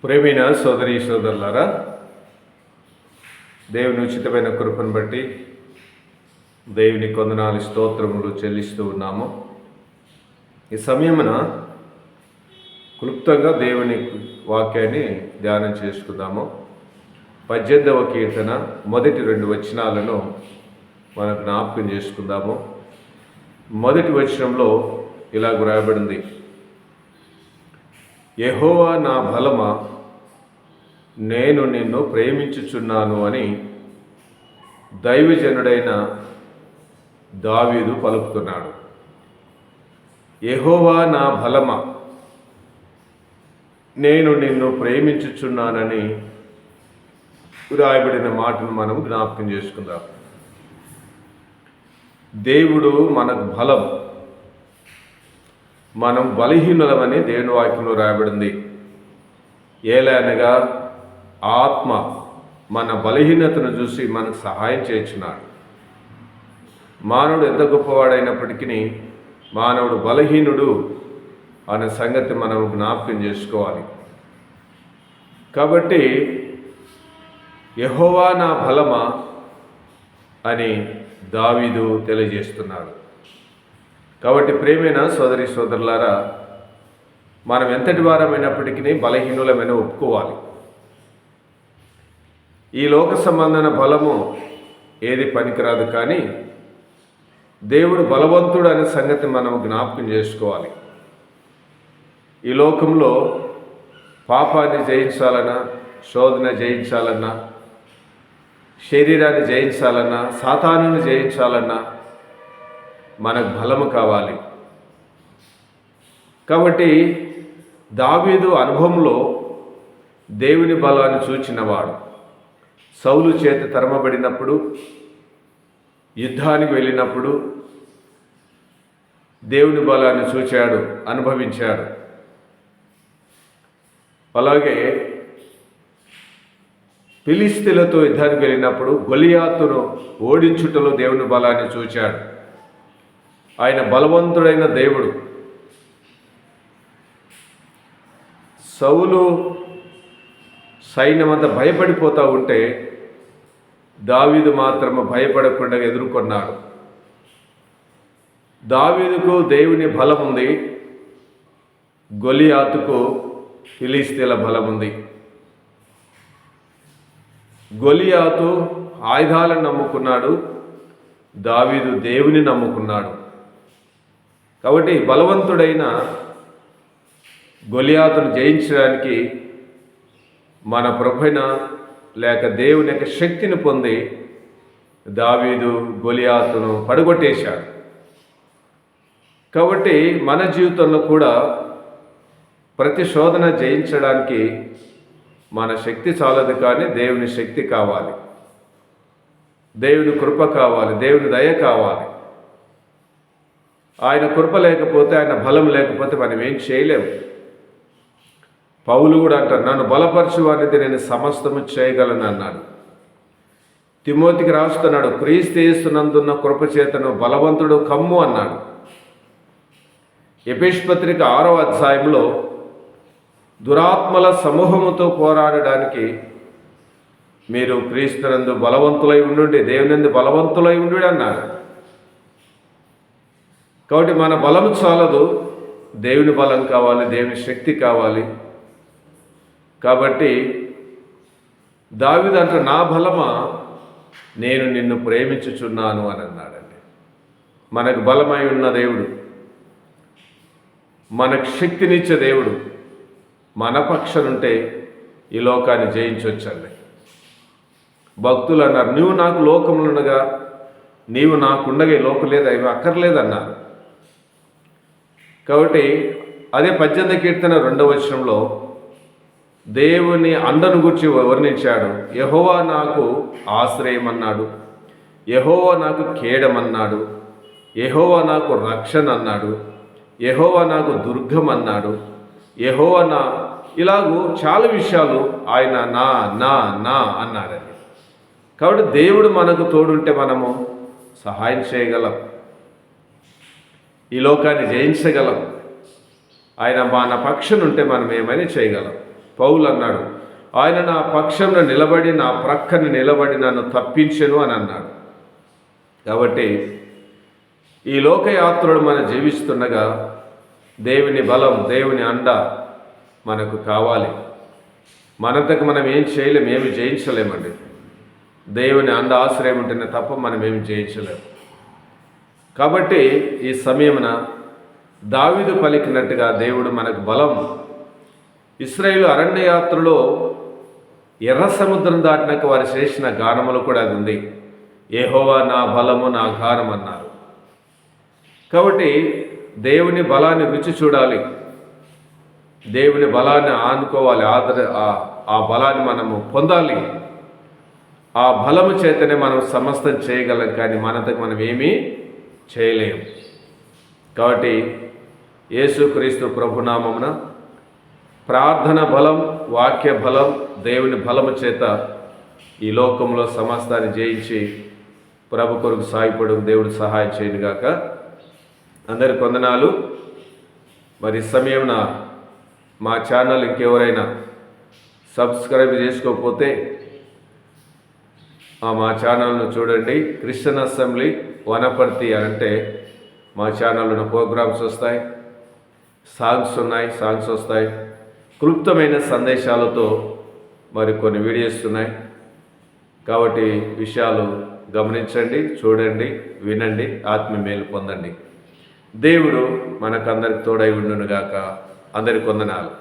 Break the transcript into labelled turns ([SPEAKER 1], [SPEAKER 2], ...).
[SPEAKER 1] ప్రేమైన సోదరి సోదరులారా, దేవుని ఉచితమైన కృపను బట్టి దేవుని కొందనాలు స్తోత్రములు చెల్లిస్తూ ఉన్నాము. ఈ సమయమున క్లుప్తంగా దేవుని వాక్యాన్ని ధ్యానం చేసుకుందాము. 18వ కీర్తన మొదటి 2 వచనాలను మనం జ్ఞాపకం చేసుకుందాము. మొదటి వచనంలో ఇలాగ వ్రాయబడింది: యెహోవా నా బలమా, నేను నిన్ను ప్రేమించుచున్నాను అని దైవజనుడైన దావీదు పలుకుతున్నాడు. యెహోవా నా బలమా, నేను నిన్ను ప్రేమించుచున్నానని వ్రాయబడిన మాటను మనం జ్ఞాపకం చేసుకుందాం. దేవుడు మనకు బలం, మనం బలహీనులమని దేవుని వాక్యంలో రాయబడింది. ఏలనగా ఆత్మ మన బలహీనతను చూసి మనకు సహాయం చేస్తున్నాడు. మానవుడు ఎంత గొప్పవాడైనప్పటికీ మానవుడు బలహీనుడు అనే సంగతి మనం జ్ఞాపకం చేసుకోవాలి. కాబట్టి యెహోవా నా బలమా అని దావీదు తెలియజేస్తున్నాడు. కాబట్టి ప్రేమైన సోదరి సోదరులారా, మనం ఎంతటి వారమైనప్పటికీ బలహీనులమైన ఒప్పుకోవాలి. ఈ లోక సంబంధమైన బలము ఏది పనికిరాదు, కానీ దేవుడు బలవంతుడు అనే సంగతి మనం జ్ఞాపకం చేసుకోవాలి. ఈ లోకంలో పాపాన్ని జయించాలన్నా, శోధన జయించాలన్నా, శరీరాన్ని జయించాలన్నా, సాతానుని జయించాలన్నా మనకు బలము కావాలి. కాబట్టి దావీదు అనుభవంలో దేవుని బలాన్ని చూచినవాడు. సౌలు చేత తరమబడినప్పుడు, యుద్ధానికి వెళ్ళినప్పుడు దేవుని బలాన్ని చూచాడు, అనుభవించాడు. అలాగే ఫిలిష్తీయులతో యుద్ధానికి వెళ్ళినప్పుడు గొలియాతును ఓడించుటలో దేవుని బలాన్ని చూచాడు. ఆయన బలవంతుడైన దేవుడు. సౌలు సైన్యమంతా భయపడిపోతూ ఉంటే దావీదు మాత్రము భయపడకుండా ఎదుర్కొన్నాడు. దావీదుకు దేవుని బలం ఉంది, గొలియాతుకు ఫిలిష్తీయుల బలం ఉంది. గొలియాతు ఆయుధాలను నమ్ముకున్నాడు, దావీదు దేవుని నమ్ముకున్నాడు. కాబట్టి బలవంతుడైన గొలియాతును జయించడానికి మన ప్రభువైన లేక దేవుని యొక్క శక్తిని పొంది దావీదు గొలియాతును పడగొట్టేశాడు. కాబట్టి మన జీవితంలో కూడా ప్రతి శోధన జయించడానికి మన శక్తి చాలదు, కానీ దేవుని శక్తి కావాలి, దేవుని కృప కావాలి, దేవుని దయ కావాలి. ఆయన కృప లేకపోతే, ఆయన బలం లేకపోతే మనం ఏం చేయలేము. పౌలు కూడా అంటారు, నన్ను బలపరచువానిది నేను సమస్తము చేయగలను అన్నాడు. తిమోతికి రాస్తున్నాడు, క్రీస్తు యేసునందున్న కృపచేతను బలవంతుడు కమ్ము అన్నాడు. ఎఫెసు పత్రిక 6వ అధ్యాయంలో దురాత్మల సమూహముతో పోరాడడానికి మీరు క్రీస్తునందు బలవంతులై ఉండుండి, దేవునందు బలవంతులై ఉండు అన్నాడు. కాబట్టి మన బలం చాలదు, దేవుని బలం కావాలి, దేవుని శక్తి కావాలి. కాబట్టి దావీదు అంటే నా బలమా, నేను నిన్ను ప్రేమించుచున్నాను అని అన్నాడండి. మనకు బలమై ఉన్న దేవుడు, మనకు శక్తినిచ్చే దేవుడు మన పక్షనుంటే ఈ లోకాన్ని జయించవచ్చండి. భక్తులు అన్నారు, నువ్వు నాకు లోకములు ఉండగా నీవు నాకుండగా ఈ లోకం లేదు, అవి అక్కర్లేదన్నారు. కాబట్టి అదే 18వ కీర్తన 2వ వచనంలో దేవుని అండను గురించి వర్ణించాడు. యెహోవా నాకు ఆశ్రయం అన్నాడు, యెహోవా నాకు కేడమన్నాడు, యెహోవా నాకు రక్షణ అన్నాడు, యెహోవా నాకు దుర్గం అన్నాడు, యెహోవా నా, ఇలాగూ చాలా విషయాలు ఆయన నా నా నా అన్నాడండి. కాబట్టి దేవుడు మనకు తోడుంటే మనము సహాయం చేయగలం, ఈ లోకాన్ని జయించగలం. ఆయన మన పక్షనుంటే మనం ఏమైనా చేయగలం. పౌలు అన్నాడు, ఆయన నా పక్షంలో నిలబడి నా ప్రక్కన నిలబడి నన్ను తప్పించెను అని అన్నాడు. కాబట్టి ఈ లోకయాత్రలు మనం జీవిస్తుండగా దేవుని బలం, దేవుని అండ మనకు కావాలి. మనంతకు మనం ఏం చేయలేము, ఏమి జయించలేమండి. దేవుని అండ ఆశ్రయం ఉంటేనే తప్ప మనం ఏమి జయించలేము. కాబట్టి ఈ సమయమున దావీదు పలికినట్టుగా దేవుడు మనకు బలం. ఇశ్రాయేలు అరణ్యయాత్రలో ఎర్ర సముద్రం దాటినాక వారు చేసిన గానములు కూడా అది ఉంది. యెహోవా నా బలము నా గానం అన్నారు. కాబట్టి దేవుని బలాన్ని రుచి చూడాలి, దేవుని బలాన్ని ఆనుకోవాలి, ఆ బలాన్ని మనము పొందాలి. ఆ బలము చేతనే మనం సమస్తం చేయగలం, కానీ మనంతకు మనం ఏమీ చేయలేము. కాబట్టి యేసుక్రీస్తు ప్రభునామమున ప్రార్థన బలం, వాక్య బలం, దేవుని బలము చేత ఈ లోకంలో సమస్తాన్ని జయించి ప్రభు కొరకు సాగిపడు దేవుడు సహాయం చేయనుగాక. అందరికి వందనాలు. మరి సమయమున మా ఛానల్ ఇంకెవరైనా సబ్స్క్రైబ్ చేసుకోకపోతే మా ఛానల్ను చూడండి. క్రిస్టియన్ అసెంబ్లీ వనపర్తి అంటే మా ఛానల్లో ప్రోగ్రామ్స్ వస్తాయి, సాంగ్స్ వస్తాయి, క్లుప్తమైన సందేశాలతో మరి కొన్ని వీడియోస్ ఉన్నాయి. కాబట్టి విషయాలు గమనించండి, చూడండి, వినండి, ఆత్మీయ మేలు పొందండి. దేవుడు మనకందరికి తోడై ఉండునుగాక. అందరికి వందనాలు.